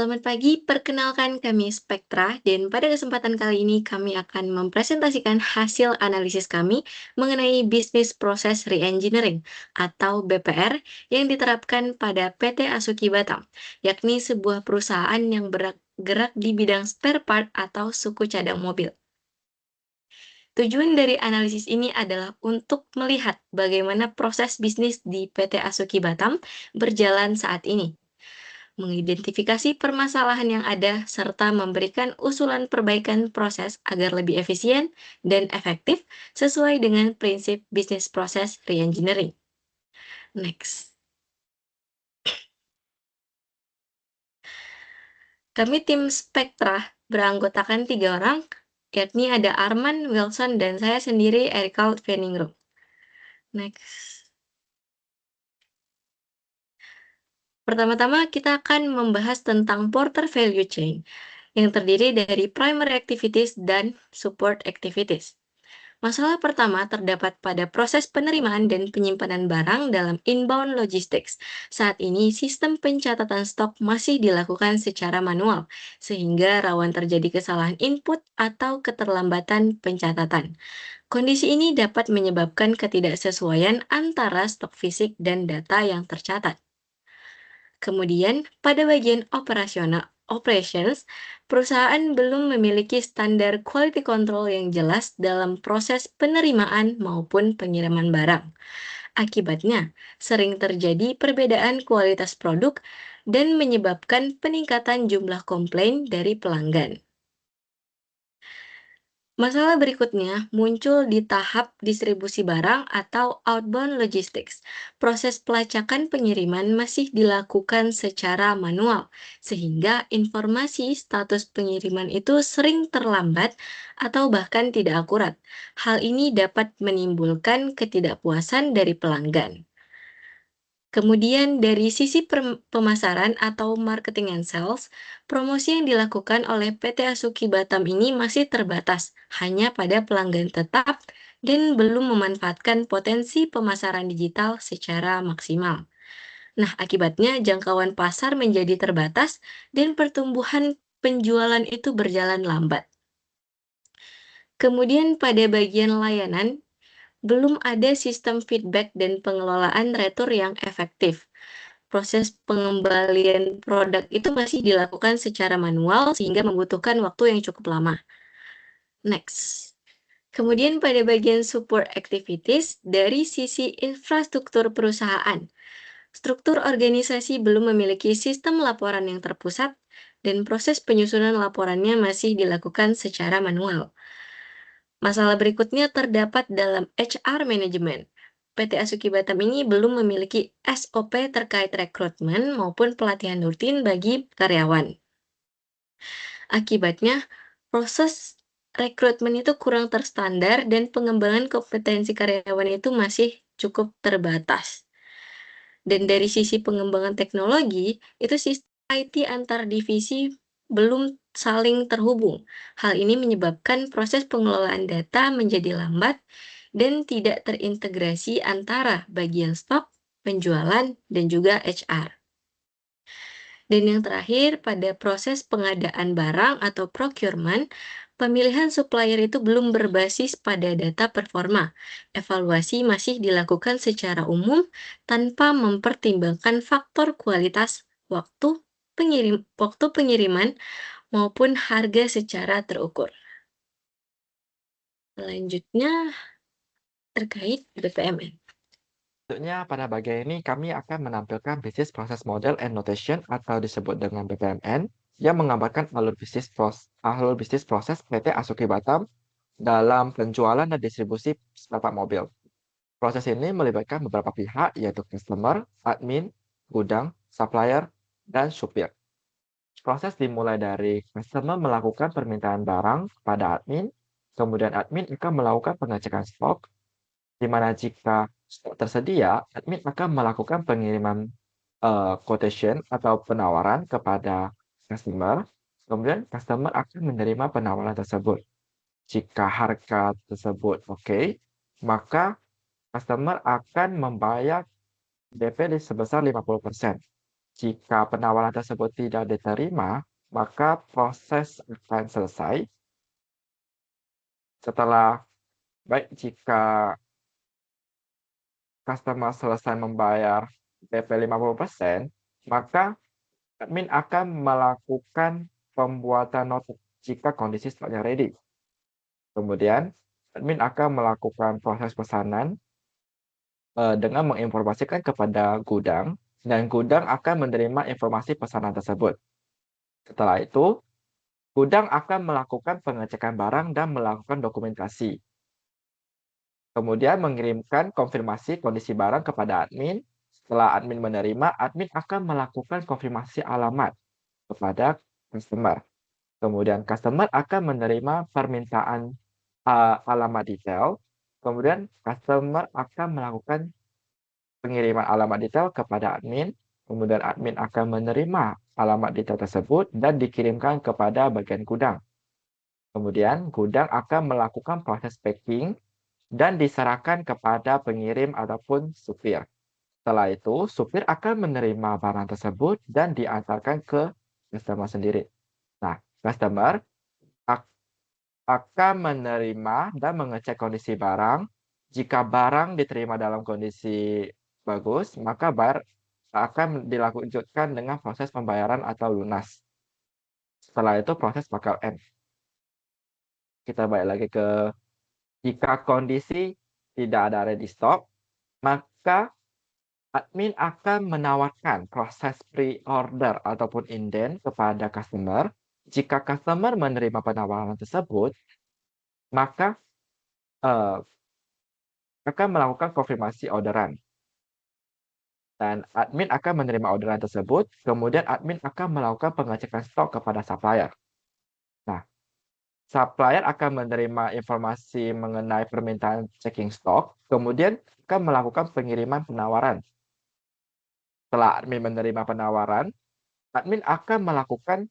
Selamat pagi, perkenalkan kami Spektra dan pada kesempatan kali ini kami akan mempresentasikan hasil analisis kami mengenai bisnis proses reengineering atau BPR yang diterapkan pada PT Asuki Batam, yakni sebuah perusahaan yang bergerak di bidang spare part atau suku cadang mobil. Tujuan dari analisis ini adalah untuk melihat bagaimana proses bisnis di PT Asuki Batam berjalan saat ini, mengidentifikasi permasalahan yang ada, serta memberikan usulan perbaikan proses agar lebih efisien dan efektif sesuai dengan prinsip bisnis proses reengineering. Next, kami tim Spektra beranggotakan 3 orang, yakni ada Arman, Wilson, dan saya sendiri, Erikal Veningrum. Next. Pertama-tama kita akan membahas tentang Porter Value Chain yang terdiri dari primary activities dan support activities. Masalah pertama terdapat pada proses penerimaan dan penyimpanan barang dalam inbound logistics. Saat ini, sistem pencatatan stok masih dilakukan secara manual, sehingga rawan terjadi kesalahan input atau keterlambatan pencatatan. Kondisi ini dapat menyebabkan ketidaksesuaian antara stok fisik dan data yang tercatat. Kemudian, pada bagian operations, perusahaan belum memiliki standar quality control yang jelas dalam proses penerimaan maupun pengiriman barang. Akibatnya, sering terjadi perbedaan kualitas produk dan menyebabkan peningkatan jumlah komplain dari pelanggan. Masalah berikutnya muncul di tahap distribusi barang atau outbound logistics. Proses pelacakan pengiriman masih dilakukan secara manual, sehingga informasi status pengiriman itu sering terlambat atau bahkan tidak akurat. Hal ini dapat menimbulkan ketidakpuasan dari pelanggan. Kemudian dari sisi pemasaran atau marketing and sales, promosi yang dilakukan oleh PT Asuki Batam ini masih terbatas hanya pada pelanggan tetap dan belum memanfaatkan potensi pemasaran digital secara maksimal. Nah, akibatnya jangkauan pasar menjadi terbatas dan pertumbuhan penjualan itu berjalan lambat. Kemudian pada bagian layanan, belum ada sistem feedback dan pengelolaan retur yang efektif. Proses pengembalian produk itu masih dilakukan secara manual sehingga membutuhkan waktu yang cukup lama. Next. Kemudian pada bagian support activities, dari sisi infrastruktur perusahaan, struktur organisasi belum memiliki sistem laporan yang terpusat dan proses penyusunan laporannya masih dilakukan secara manual. Masalah berikutnya terdapat dalam HR Management. PT Asuki Batam ini belum memiliki SOP terkait rekrutmen maupun pelatihan rutin bagi karyawan. Akibatnya, proses rekrutmen itu kurang terstandar dan pengembangan kompetensi karyawan itu masih cukup terbatas. Dan dari sisi pengembangan teknologi, itu sistem IT antar divisi belum saling terhubung. Hal ini menyebabkan proses pengelolaan data menjadi lambat dan tidak terintegrasi antara bagian stok, penjualan, dan juga HR. Dan yang terakhir, pada proses pengadaan barang atau procurement, pemilihan supplier itu belum berbasis pada data performa. Evaluasi masih dilakukan secara umum tanpa mempertimbangkan faktor kualitas, waktu pengiriman maupun harga secara terukur. Selanjutnya terkait BPMN. Selanjutnya, pada bagian ini kami akan menampilkan Business Process Model and Notation atau disebut dengan BPMN yang menggambarkan alur bisnis proses PT Asuki Batam dalam penjualan dan distribusi spare part mobil. Proses ini melibatkan beberapa pihak yaitu customer, admin, gudang, supplier, dan supir. Proses dimulai dari customer melakukan permintaan barang kepada admin, kemudian admin akan melakukan pengecekan stok, di mana jika stok tersedia, admin akan melakukan pengiriman quotation atau penawaran kepada customer. Kemudian customer akan menerima penawaran tersebut. Jika harga tersebut oke, maka customer akan membayar DP sebesar 50%. Jika penawaran tersebut tidak diterima, maka proses akan selesai setelah jika customer selesai membayar DP 50%, maka admin akan melakukan pembuatan nota jika kondisi stoknya ready. Kemudian, admin akan melakukan proses pesanan dengan menginformasikan kepada gudang, dan gudang akan menerima informasi pesanan tersebut. Setelah itu, gudang akan melakukan pengecekan barang dan melakukan dokumentasi. Kemudian mengirimkan konfirmasi kondisi barang kepada admin. Setelah admin menerima, admin akan melakukan konfirmasi alamat kepada customer. Kemudian customer akan menerima permintaan alamat detail. Kemudian customer akan melakukan pengiriman alamat detail kepada admin. Kemudian admin akan menerima alamat detail tersebut dan dikirimkan kepada bagian gudang. Kemudian gudang akan melakukan proses packing dan diserahkan kepada pengirim ataupun supir. Setelah itu, supir akan menerima barang tersebut dan diantarkan ke customer sendiri. Nah, customer akan menerima dan mengecek kondisi barang. Jika barang diterima dalam kondisi bagus, maka akan dilanjutkan dengan proses pembayaran atau lunas. Setelah itu proses bakal end. Kita balik lagi ke jika kondisi tidak ada ready stock, maka admin akan menawarkan proses pre-order ataupun inden kepada customer. Jika customer menerima penawaran tersebut, maka akan melakukan konfirmasi orderan. Dan admin akan menerima orderan tersebut, kemudian admin akan melakukan pengecekan stok kepada supplier. Nah, supplier akan menerima informasi mengenai permintaan checking stok, kemudian akan melakukan pengiriman penawaran. Setelah admin menerima penawaran, admin akan melakukan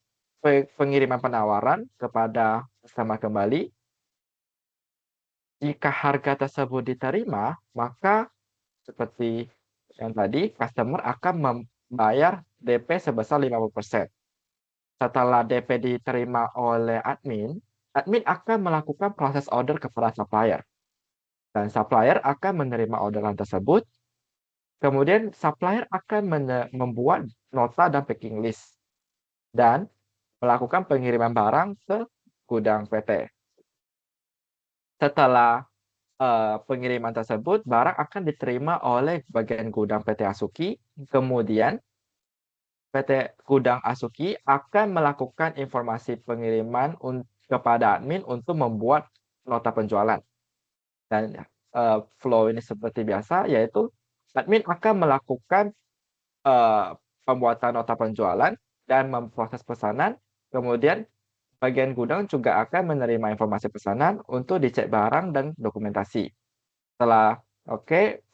pengiriman penawaran kepada customer kembali. Jika harga tersebut diterima, maka seperti yang tadi, customer akan membayar DP sebesar 50%. Setelah DP diterima oleh admin, admin akan melakukan proses order kepada supplier. Dan supplier akan menerima orderan tersebut. Kemudian supplier akan membuat nota dan packing list. Dan melakukan pengiriman barang ke gudang PT. Setelah pengiriman tersebut, barang akan diterima oleh bagian gudang PT Asuki. Kemudian PT Gudang Asuki akan melakukan informasi pengiriman kepada admin untuk membuat nota penjualan. Dan flow ini seperti biasa, yaitu admin akan melakukan pembuatan nota penjualan dan memproses pesanan. Kemudian bagian gudang juga akan menerima informasi pesanan untuk dicek barang dan dokumentasi. Setelah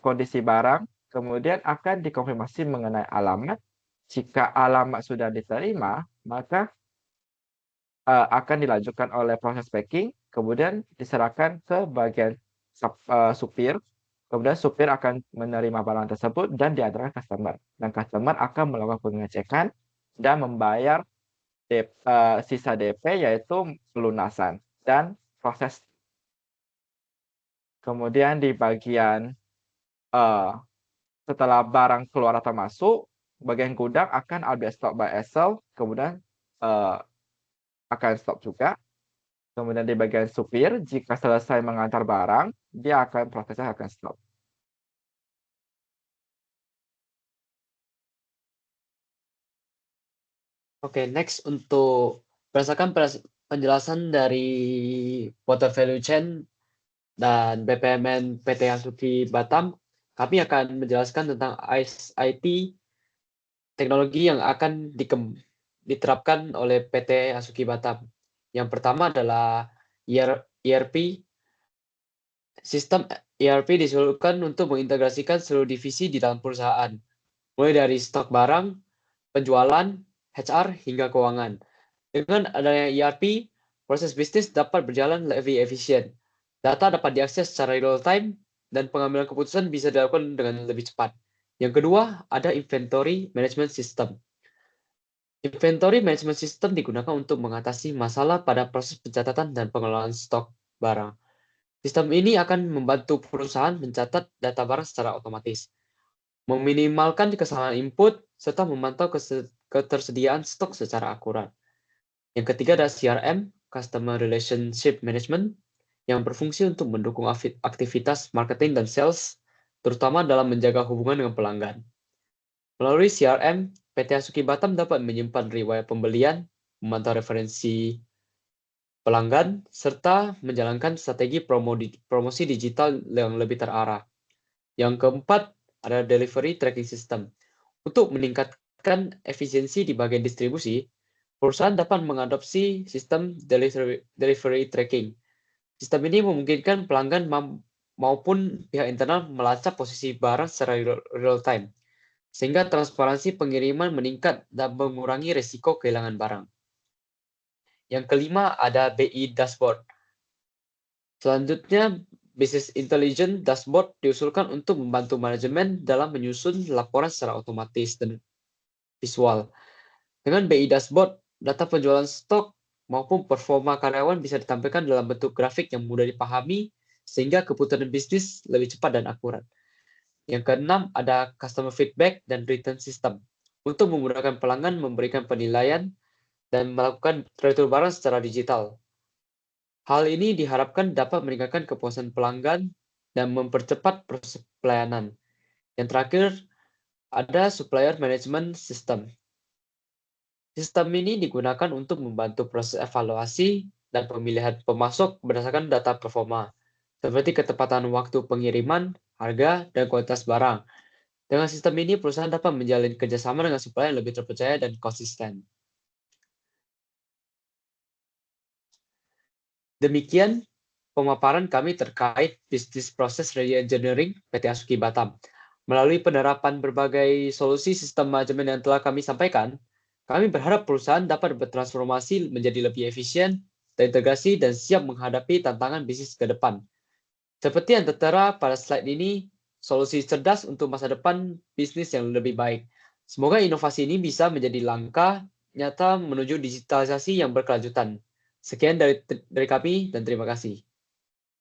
kondisi barang, kemudian akan dikonfirmasi mengenai alamat. Jika alamat sudah diterima, maka akan dilanjutkan oleh proses packing, kemudian diserahkan ke bagian supir. Kemudian supir akan menerima barang tersebut dan diantarkan customer. Dan customer akan melakukan pengecekan dan membayar sisa DP, yaitu pelunasan dan proses. Kemudian di bagian setelah barang keluar atau masuk, bagian gudang akan update stock by Excel, kemudian akan stop juga. Kemudian di bagian supir, jika selesai mengantar barang, dia akan prosesnya akan stop. Oke, next untuk berdasarkan penjelasan dari Porter Value Chain dan BPMN PT Asuki Batam, kami akan menjelaskan tentang IT teknologi yang akan diterapkan oleh PT Asuki Batam. Yang pertama adalah ERP. Sistem ERP disuruhkan untuk mengintegrasikan seluruh divisi di dalam perusahaan, mulai dari stok barang, penjualan, HR, hingga keuangan. Dengan adanya ERP, proses bisnis dapat berjalan lebih efisien. Data dapat diakses secara real time, dan pengambilan keputusan bisa dilakukan dengan lebih cepat. Yang kedua, ada Inventory Management System. Inventory Management System digunakan untuk mengatasi masalah pada proses pencatatan dan pengelolaan stok barang. Sistem ini akan membantu perusahaan mencatat data barang secara otomatis, meminimalkan kesalahan input, serta memantau ketersediaan stok secara akurat. Yang ketiga ada CRM, Customer Relationship Management, yang berfungsi untuk mendukung aktivitas marketing dan sales, terutama dalam menjaga hubungan dengan pelanggan. Melalui CRM, PT Asuki Batam dapat menyimpan riwayat pembelian, memantau referensi pelanggan, serta menjalankan strategi promosi digital yang lebih terarah. Yang keempat, ada Delivery Tracking System. Untuk meningkatkan efisiensi di bagian distribusi, perusahaan dapat mengadopsi sistem delivery tracking. Sistem ini memungkinkan pelanggan maupun pihak internal melacak posisi barang secara real time, sehingga transparansi pengiriman meningkat dan mengurangi risiko kehilangan barang. Yang kelima ada BI Dashboard. Selanjutnya, Business Intelligence Dashboard diusulkan untuk membantu manajemen dalam menyusun laporan secara otomatis dan visual. Dengan BI Dashboard, data penjualan stok maupun performa karyawan bisa ditampilkan dalam bentuk grafik yang mudah dipahami, sehingga keputusan bisnis lebih cepat dan akurat. Yang keenam, ada Customer Feedback dan Return System. Untuk memudahkan pelanggan memberikan penilaian dan melakukan retur barang secara digital. Hal ini diharapkan dapat meningkatkan kepuasan pelanggan dan mempercepat proses pelayanan. Yang terakhir, ada Supplier Management System. Sistem ini digunakan untuk membantu proses evaluasi dan pemilihan pemasok berdasarkan data performa, seperti ketepatan waktu pengiriman, harga, dan kualitas barang. Dengan sistem ini, perusahaan dapat menjalin kerjasama dengan supplier yang lebih terpercaya dan konsisten. Demikian pemaparan kami terkait bisnis proses re-engineering PT Asuki Batam. Melalui penerapan berbagai solusi sistem manajemen yang telah kami sampaikan, kami berharap perusahaan dapat bertransformasi menjadi lebih efisien, terintegrasi, dan siap menghadapi tantangan bisnis ke depan. Seperti yang tertera pada slide ini, solusi cerdas untuk masa depan bisnis yang lebih baik. Semoga inovasi ini bisa menjadi langkah nyata menuju digitalisasi yang berkelanjutan. Sekian dari kami dan terima kasih.